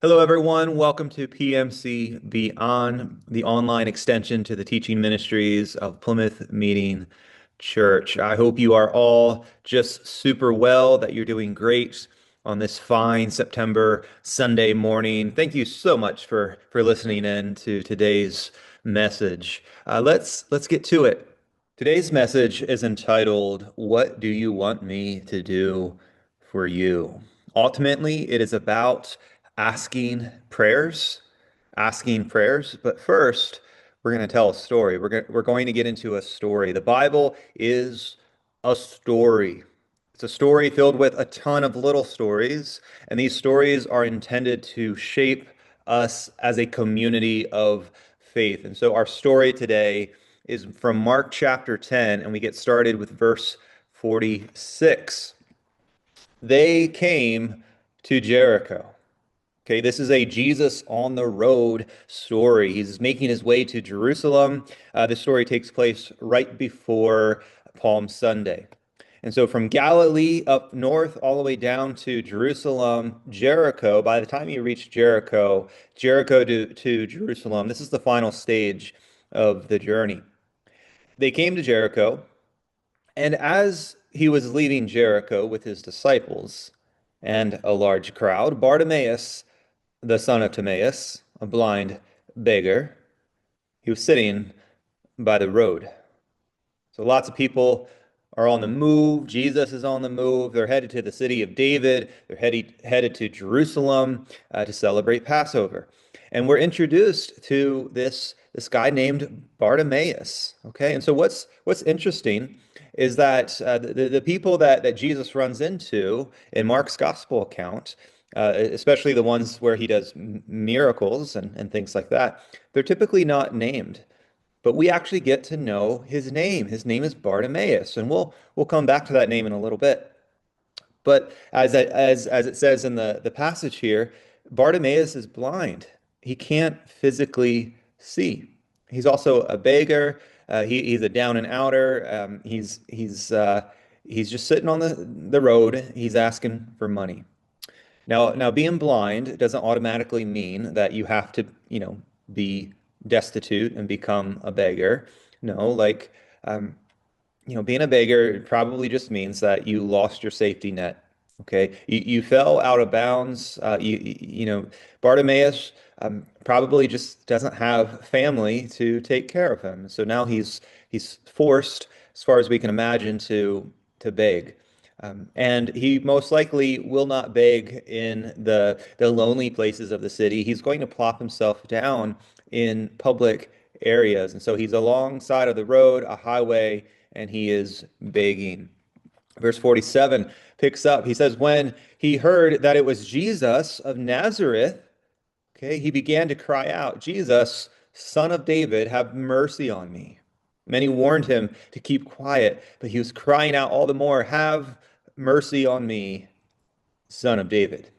Hello, everyone. Welcome to PMC Beyond, the online extension to the teaching ministries of Plymouth Meeting Church. I hope you are all just super well, that you're doing great on this fine September Sunday morning. Thank you so much for listening in to today's message. Let's get to it. Today's message is entitled, "What Do You Want Me to Do for You?" Ultimately, it is about asking prayers, asking prayers. But first, we're going to tell a story. We're going to get into a story. The Bible is a story. It's a story filled with a ton of little stories, and these stories are intended to shape us as a community of faith. And so our story today is from Mark chapter 10, and we get started with verse 46. They came to Jericho. Okay, this is a Jesus on the road story. He's making his way to Jerusalem. This story takes place right before Palm Sunday. And so from Galilee up north all the way down to Jerusalem, Jericho, by the time you reach Jericho, Jericho to Jerusalem, this is the final stage of the journey. They came to Jericho, and as he was leaving Jericho with his disciples and a large crowd, Bartimaeus, the son of Timaeus, a blind beggar, he was sitting by the road. So lots of people are on the move. Jesus is on the move. They're headed to the city of David. They're headed to Jerusalem to celebrate Passover. And we're introduced to this guy named Bartimaeus. Okay, and so what's interesting is that the people that Jesus runs into in Mark's gospel account, especially the ones where he does miracles and things like that, they're typically not named. But we actually get to know his name. His name is Bartimaeus, and we'll come back to that name in a little bit. But as it says in the passage here, Bartimaeus is blind. He can't physically see. He's also a beggar. He's a down and outer. He's just sitting on the road. He's asking for money. Now, being blind doesn't automatically mean that you have to, be destitute and become a beggar. No, um, being a beggar probably just means that you lost your safety net. Okay, you fell out of bounds. Bartimaeus probably just doesn't have family to take care of him. So now he's forced, as far as we can imagine, to beg. And he most likely will not beg in the lonely places of the city. He's going to plop himself down in public areas. And so he's alongside of the road, a highway, and he is begging. Verse 47 picks up. He says, when he heard that it was Jesus of Nazareth, okay, he began to cry out, Jesus, Son of David, have mercy on me. Many warned him to keep quiet, but he was crying out all the more, have mercy on me, Son of David.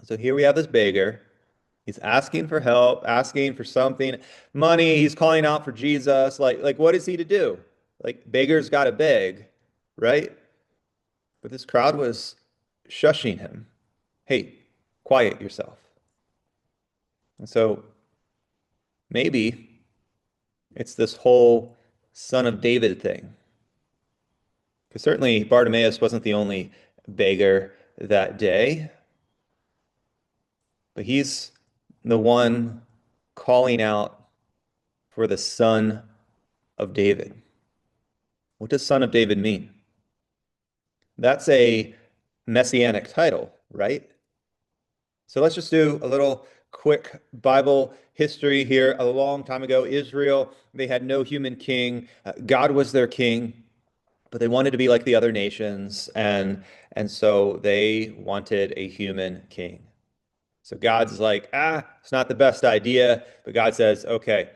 So here we have this beggar. He's asking for help, asking for something, money. He's calling out for Jesus. Like what is he to do? Like beggars got to beg, right? But this crowd was shushing him. Hey, quiet yourself. And so maybe it's this whole son of David thing. Because certainly Bartimaeus wasn't the only beggar that day, but he's the one calling out for the son of David. What does son of David mean? That's a messianic title, right? So let's just do a little quick Bible history here. A long time ago, Israel, they had no human king. God was their king, but they wanted to be like the other nations, and so they wanted a human king. So God's like, it's not the best idea, but God says, okay,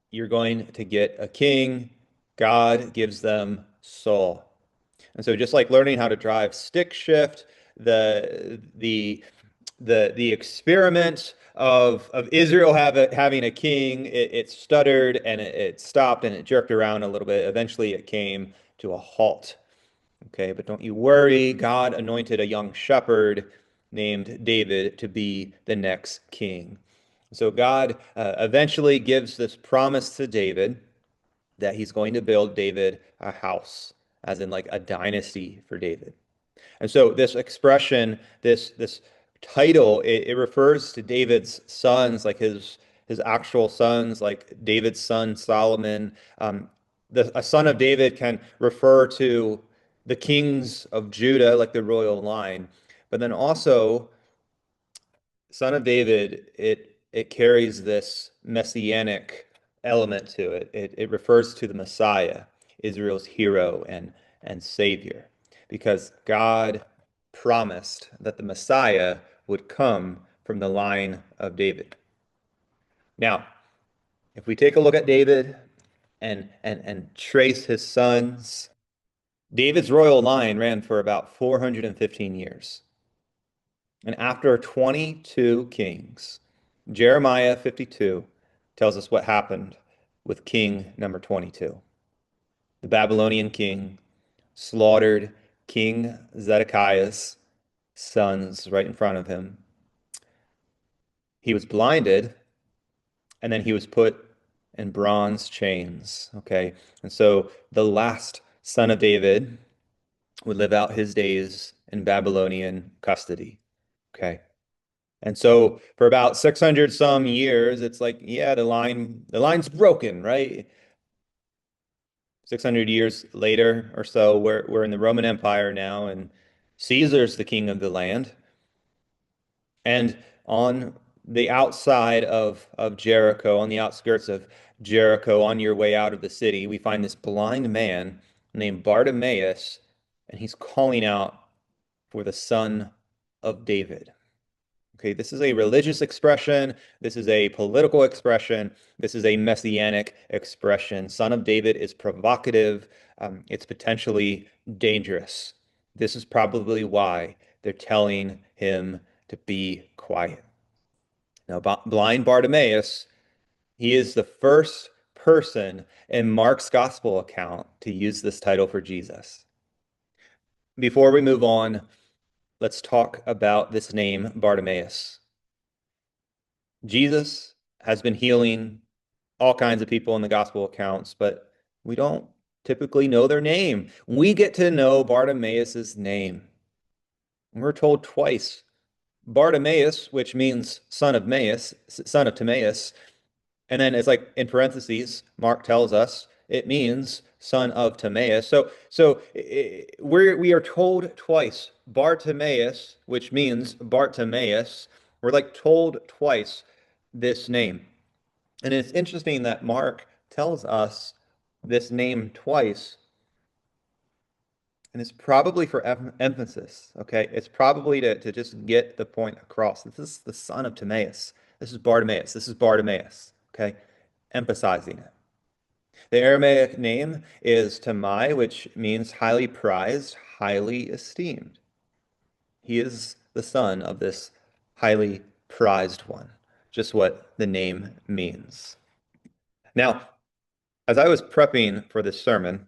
you're going to get a king. God gives them Saul. And so just like learning how to drive stick shift, the the the experiment of Israel having a king, it stuttered and it stopped and it jerked around a little bit. Eventually it came to a halt. Okay, but don't you worry, God anointed a young shepherd named David to be the next king. So God eventually gives this promise to David that he's going to build David a house, as in like a dynasty for David. And so this expression, this title, it refers to David's sons, like his actual sons, like David's son Solomon. A son of David can refer to the kings of Judah, like the royal line, but then also son of David, it carries this messianic element to it. It refers to the Messiah, Israel's hero and savior, because God promised that the Messiah would come from the line of David. Now, if we take a look at David and trace his sons, David's royal line ran for about 415 years. And after 22 kings, Jeremiah 52 tells us what happened with king number 22. The Babylonian king slaughtered King Zedekiah's sons right in front of him. He was blinded, and then he was put in bronze chains. Okay. And so the last son of David would live out his days in Babylonian custody. Okay. And so for about 600 some years, it's like, yeah, the line's broken, right? 600 years later or so, we're in the Roman Empire now, and Caesar's the king of the land. And on the outside of Jericho, on the outskirts of Jericho, on your way out of the city, we find this blind man named Bartimaeus, and he's calling out for the son of David. Okay, this is a religious expression. This is a political expression. This is a messianic expression. Son of David is provocative. It's potentially dangerous. This is probably why they're telling him to be quiet. Now, blind Bartimaeus, he is the first person in Mark's gospel account to use this title for Jesus. Before we move on, let's talk about this name, Bartimaeus. Jesus has been healing all kinds of people in the gospel accounts, but we don't typically know their name. We get to know Bartimaeus' name. We're told twice. Bartimaeus, which means son of Timaeus, and then it's like in parentheses, Mark tells us it means son of Timaeus. So we are told twice, Bartimaeus, which means Bartimaeus. We're like told twice this name. And it's interesting that Mark tells us this name twice, and it's probably for emphasis, okay? It's probably to just get the point across. This is the son of Timaeus. This is Bartimaeus. This is Bartimaeus, okay? Emphasizing it. The Aramaic name is Tamai, which means highly prized, highly esteemed. He is the son of this highly prized one, just what the name means. Now, as I was prepping for this sermon,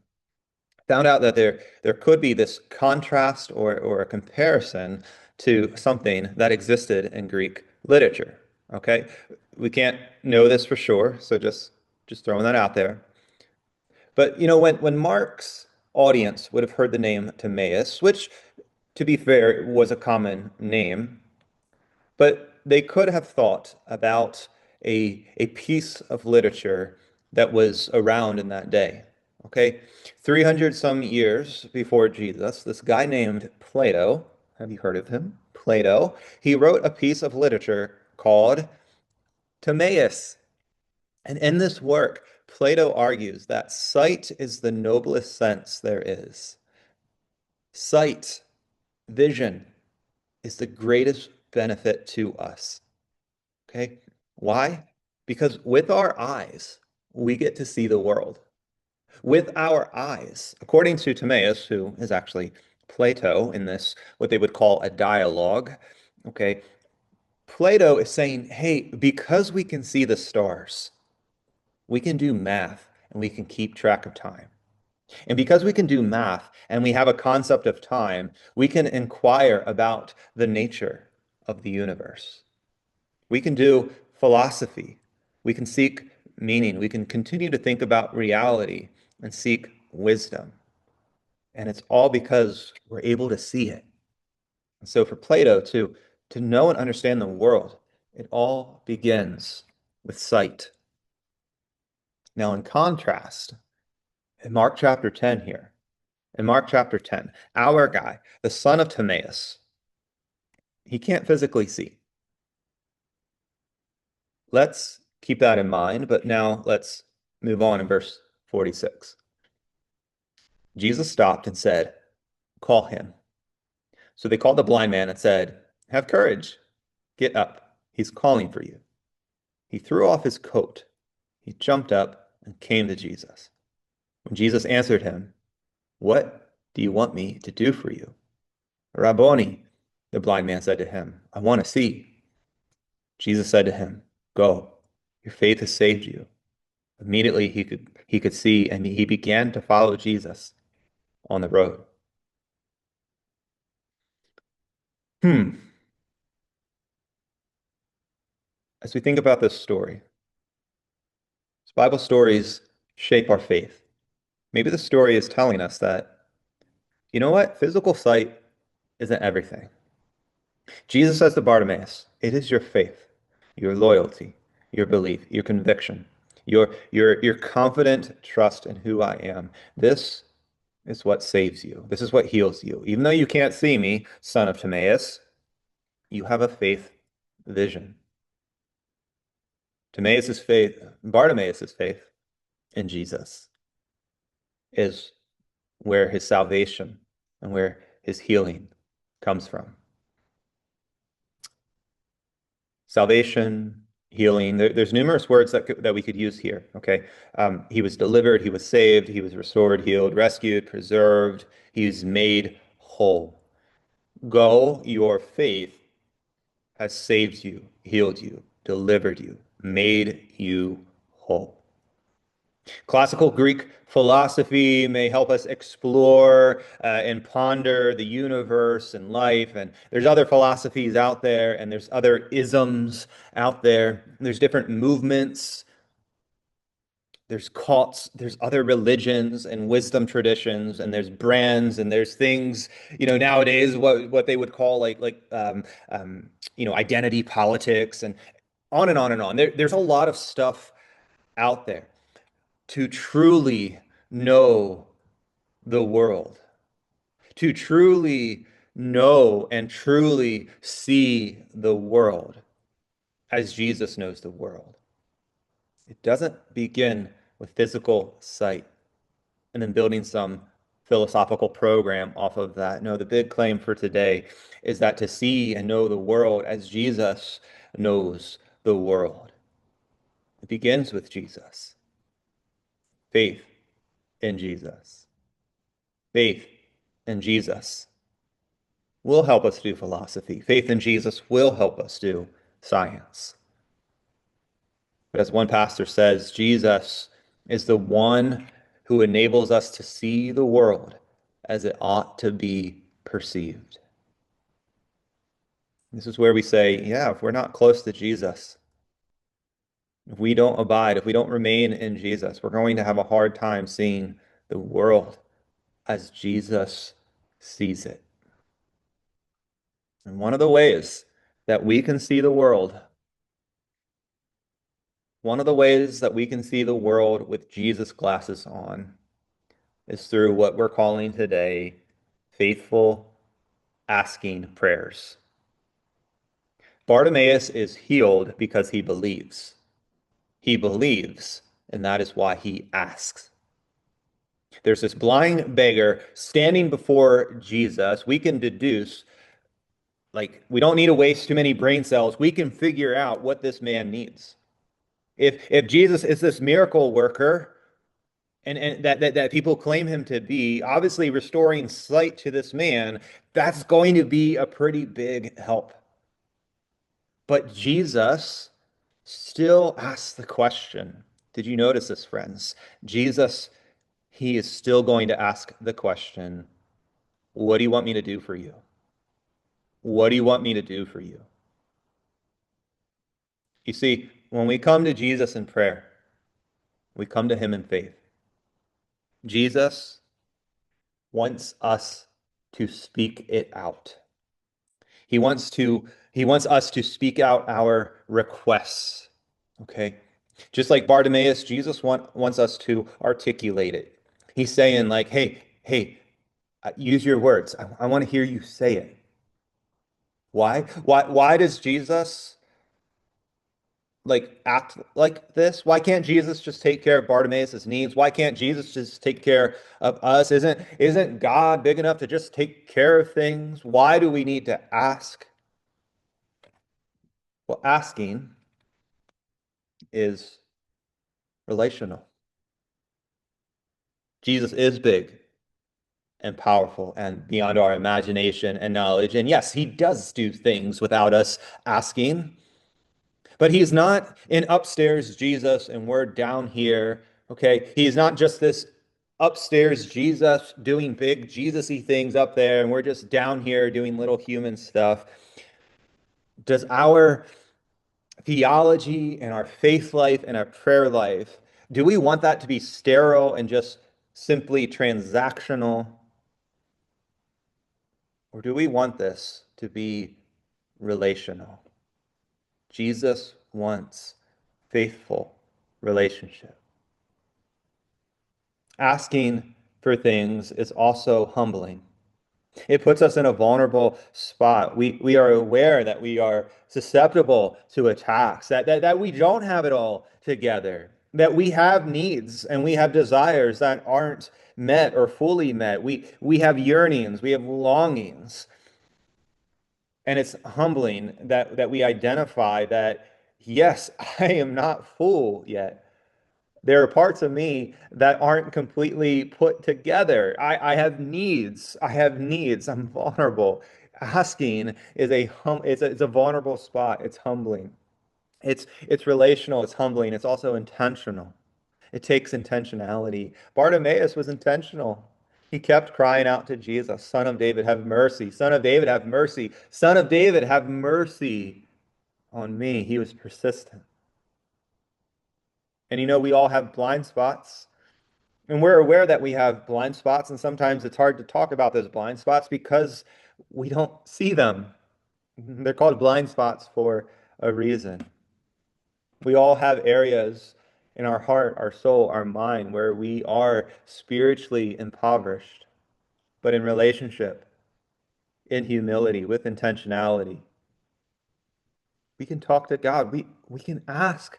I found out that there could be this contrast or a comparison to something that existed in Greek literature. Okay? We can't know this for sure, so just throwing that out there. But you know, when Mark's audience would have heard the name Timaeus, which to be fair was a common name, but they could have thought about a piece of literature that was around in that day. Okay, 300 some years before Jesus, this guy named Plato, have you heard of him? Plato, he wrote a piece of literature called Timaeus. And in this work, Plato argues that sight is the noblest sense there is. Sight, vision, is the greatest benefit to us. Okay? Why? Because with our eyes, we get to see the world. With our eyes, according to Timaeus, who is actually Plato in this, what they would call a dialogue, okay? Plato is saying, hey, because we can see the stars, we can do math and we can keep track of time. And because we can do math and we have a concept of time, we can inquire about the nature of the universe. We can do philosophy. We can seek meaning. We can continue to think about reality and seek wisdom. And it's all because we're able to see it. And so for Plato to know and understand the world, it all begins with sight. Now, in contrast, in Mark chapter 10 here, in Mark chapter 10, our guy, the son of Timaeus, he can't physically see. Let's keep that in mind, but now let's move on in verse 46. Jesus stopped and said, "Call him." So they called the blind man and said, "Have courage, get up. He's calling for you." He threw off his coat. He jumped up and came to Jesus. When Jesus answered him, "What do you want me to do for you?" "Rabboni," the blind man said to him, "I want to see." Jesus said to him, "Go, your faith has saved you." Immediately he could see, and he began to follow Jesus on the road. Hmm. As we think about this story, Bible stories shape our faith. Maybe the story is telling us that, you know what? Physical sight isn't everything. Jesus says to Bartimaeus, "It is your faith, your loyalty, your belief, your conviction, your confident trust in who I am. This is what saves you. This is what heals you. Even though you can't see me, son of Timaeus, you have a faith vision." Bartimaeus' faith in Jesus is where his salvation and where his healing comes from. Salvation, healing, there's numerous words that we could use here, okay? He was delivered, he was saved, he was restored, healed, rescued, preserved, he's made whole. Go, your faith has saved you, healed you, delivered you, made you whole. Classical Greek philosophy may help us explore and ponder the universe and life. And there's other philosophies out there, and there's other isms out there. There's different movements, there's cults, there's other religions and wisdom traditions, and there's brands, and there's things, nowadays what they would call identity politics, and on and on and on. There's a lot of stuff out there to truly know the world, to truly know and truly see the world as Jesus knows the world. It doesn't begin with physical sight and then building some philosophical program off of that. No, the big claim for today is that to see and know the world as Jesus knows the world. It begins with Jesus. Faith in Jesus. Faith in Jesus will help us do philosophy. Faith in Jesus will help us do science. But as one pastor says, Jesus is the one who enables us to see the world as it ought to be perceived. This is where we say, yeah, if we're not close to Jesus, if we don't abide, if we don't remain in Jesus, we're going to have a hard time seeing the world as Jesus sees it. And one of the ways that we can see the world, one of the ways that we can see the world with Jesus glasses on is through what we're calling today faithful asking prayers. Bartimaeus is healed because he believes. He believes, and that is why he asks. There's this blind beggar standing before Jesus. We can deduce, we don't need to waste too many brain cells. We can figure out what this man needs. If Jesus is this miracle worker, and that people claim him to be, obviously restoring sight to this man, that's going to be a pretty big help. But Jesus still asks the question. Did you notice this, friends? Jesus, he is still going to ask the question, what do you want me to do for you? What do you want me to do for you? You see, when we come to Jesus in prayer, we come to him in faith. Jesus wants us to speak it out. He wants to he wants us to speak out our requests. Okay? Just like Bartimaeus, Jesus wants us to articulate it. He's saying like, hey, use your words. I want to hear you say it. Why? Why does Jesus like act like this? Why can't Jesus just take care of Bartimaeus' needs? Why can't Jesus just take care of us? Isn't God big enough to just take care of things? Why do we need to ask? Well, asking is relational. Jesus is big and powerful and beyond our imagination and knowledge. And yes, he does do things without us asking. But he's not in upstairs Jesus and we're down here. Okay. He's not just this upstairs Jesus doing big Jesus-y things up there and we're just down here doing little human stuff. Does our theology and our faith life and our prayer life, do we want that to be sterile and just simply transactional? Or do we want this to be relational? Jesus wants faithful relationship. Asking for things is also humbling. It puts us in a vulnerable spot. We are aware that we are susceptible to attacks, that we don't have it all together, that we have needs and we have desires that aren't met or fully met. We have yearnings, we have longings. And it's humbling that we identify that, yes, I am not full yet. There are parts of me that aren't completely put together. I have needs. I have needs. I'm vulnerable. Asking is it's a vulnerable spot. It's humbling. It's relational. It's humbling. It's also intentional. It takes intentionality. Bartimaeus was intentional. He kept crying out to Jesus, Son of David, have mercy. Son of David, have mercy. Son of David, have mercy on me. He was persistent. And we all have blind spots. And we're aware that we have blind spots, and sometimes it's hard to talk about those blind spots because we don't see them. They're called blind spots for a reason. We all have areas in our heart, our soul, our mind where we are spiritually impoverished, but in relationship, in humility, with intentionality. We can talk to God. We can ask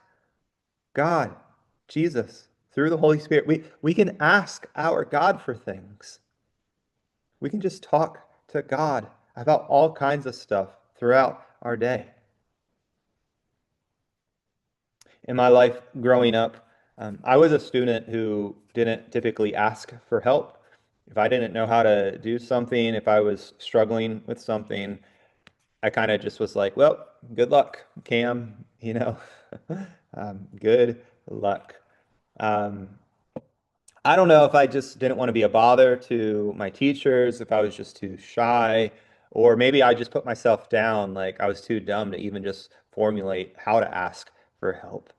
God, Jesus, through the Holy Spirit. We can ask our God for things. We can just talk to God about all kinds of stuff throughout our day. In my life growing up, I was a student who didn't typically ask for help. If I didn't know how to do something, if I was struggling with something, I kind of just was like, well, good luck, Cam, good luck. Um, I don't know if I just didn't want to be a bother to my teachers, if I was just too shy, or maybe I just put myself down, like I was too dumb to even just formulate how to ask for help.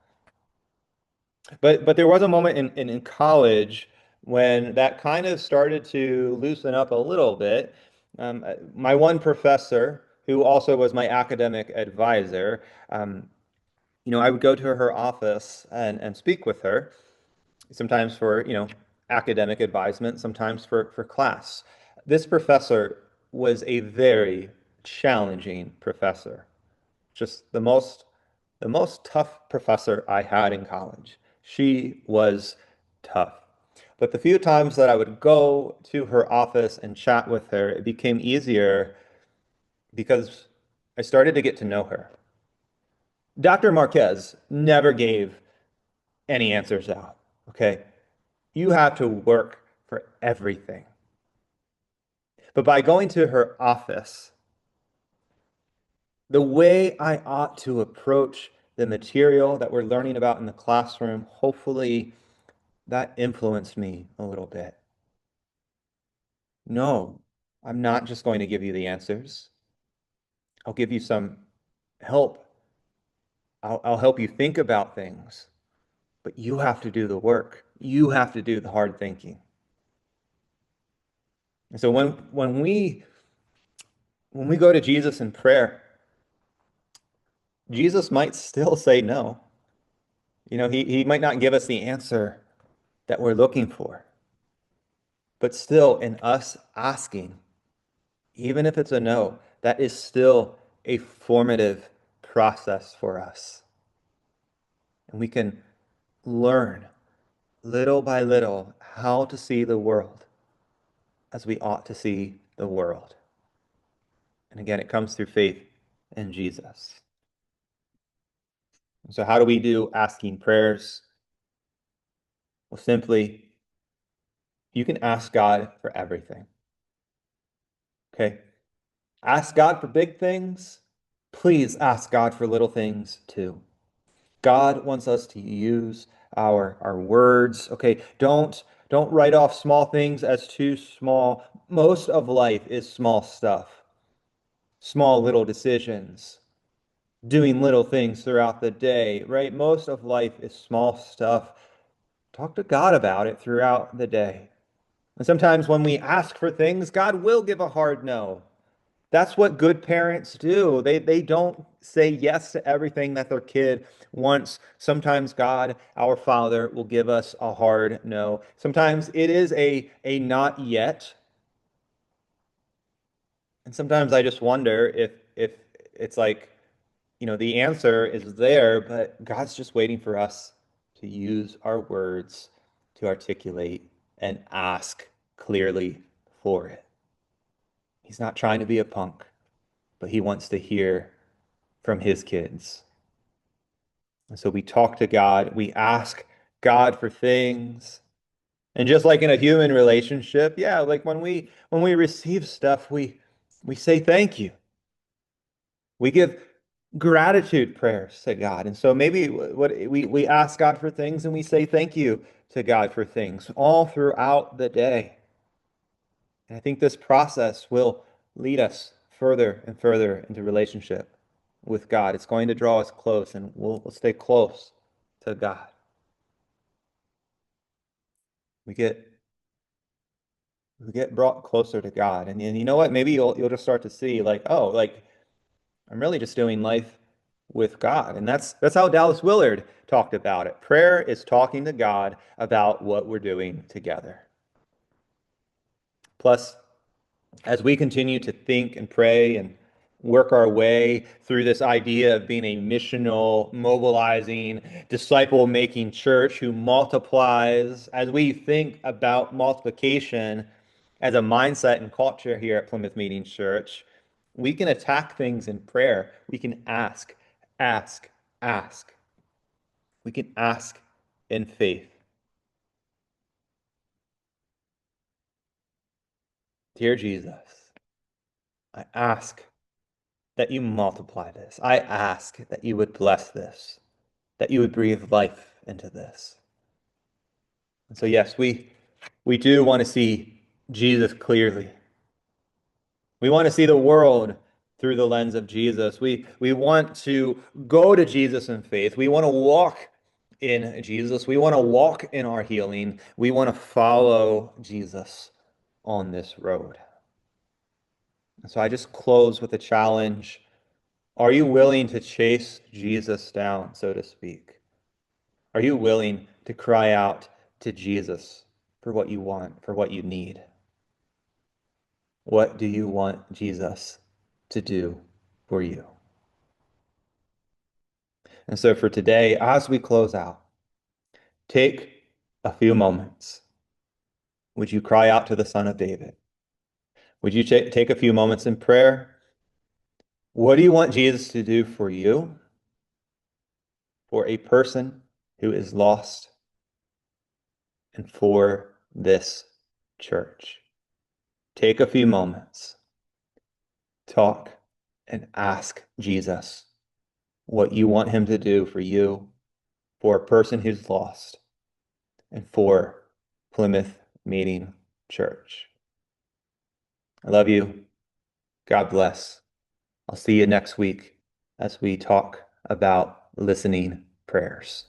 But there was a moment in college when that kind of started to loosen up a little bit. My one professor, who also was my academic advisor, I would go to her office and speak with her, sometimes for, academic advisement, sometimes for class. This professor was a very challenging professor, just the most tough professor I had in college. She was tough. But the few times that I would go to her office and chat with her, it became easier because I started to get to know her. Dr. Marquez never gave any answers out, okay? You have to work for everything. But by going to her office, the way I ought to approach the material that we're learning about in the classroom, hopefully that influenced me a little bit. No, I'm not just going to give you the answers. I'll give you some help I'll help you think about things, but you have to do the work. You have to do the hard thinking. And so when we go to Jesus in prayer, Jesus might still say no. He might not give us the answer that we're looking for, but still in us asking, even if it's a no, that is still a formative process for us. And we can learn little by little how to see the world as we ought to see the world. And again, it comes through faith in Jesus. So how do we do asking prayers? Well, simply, you can ask God for everything. Okay? Ask God for big things. Please ask God for little things too. God wants us to use our words. Okay, don't write off small things as too small. Most of life is small stuff. Small little decisions, doing little things throughout the day, right? Most of life is small stuff. Talk to God about it throughout the day. And sometimes when we ask for things, God will give a hard no. That's what good parents do. They don't say yes to everything that their kid wants. Sometimes God, our Father, will give us a hard no. Sometimes it is a not yet. And sometimes I just wonder if it's like, the answer is there, but God's just waiting for us to use our words to articulate and ask clearly for it. He's not trying to be a punk, but he wants to hear from his kids. And so we talk to God, we ask God for things. And just like in a human relationship, yeah, like when we receive stuff, we say thank you. We give gratitude prayers to God. And so maybe what we ask God for things and we say thank you to God for things all throughout the day. And I think this process will lead us further and further into relationship with God. It's going to draw us close, and we'll stay close to God. We get we get brought closer to God. And you know what? Maybe you'll just start to see like, oh, like I'm really just doing life with God. And that's how Dallas Willard talked about it. Prayer is talking to God about what we're doing together. Plus, as we continue to think and pray and work our way through this idea of being a missional, mobilizing, disciple-making church who multiplies, as we think about multiplication as a mindset and culture here at Plymouth Meeting Church, we can attack things in prayer. We can ask, ask, ask. We can ask in faith. Dear Jesus, I ask that you multiply this. I ask that you would bless this, that you would breathe life into this. And so, yes, we do want to see Jesus clearly. We want to see the world through the lens of Jesus. We want to go to Jesus in faith. We want to walk in Jesus. We want to walk in our healing. We want to follow Jesus on this road. And so I just close with a challenge. Are you willing to chase Jesus down, so to speak? Are you willing to cry out to Jesus for what you want, for what you need? What do you want Jesus to do for you? And so for today, as we close out, take a few moments. Would you cry out to the Son of David? Would you take a few moments in prayer? What do you want Jesus to do for you, for a person who is lost, and for this church? Take a few moments, talk, and ask Jesus what you want him to do for you, for a person who's lost, and for Plymouth Meeting Church. I love you. God bless. I'll see you next week as we talk about listening prayers.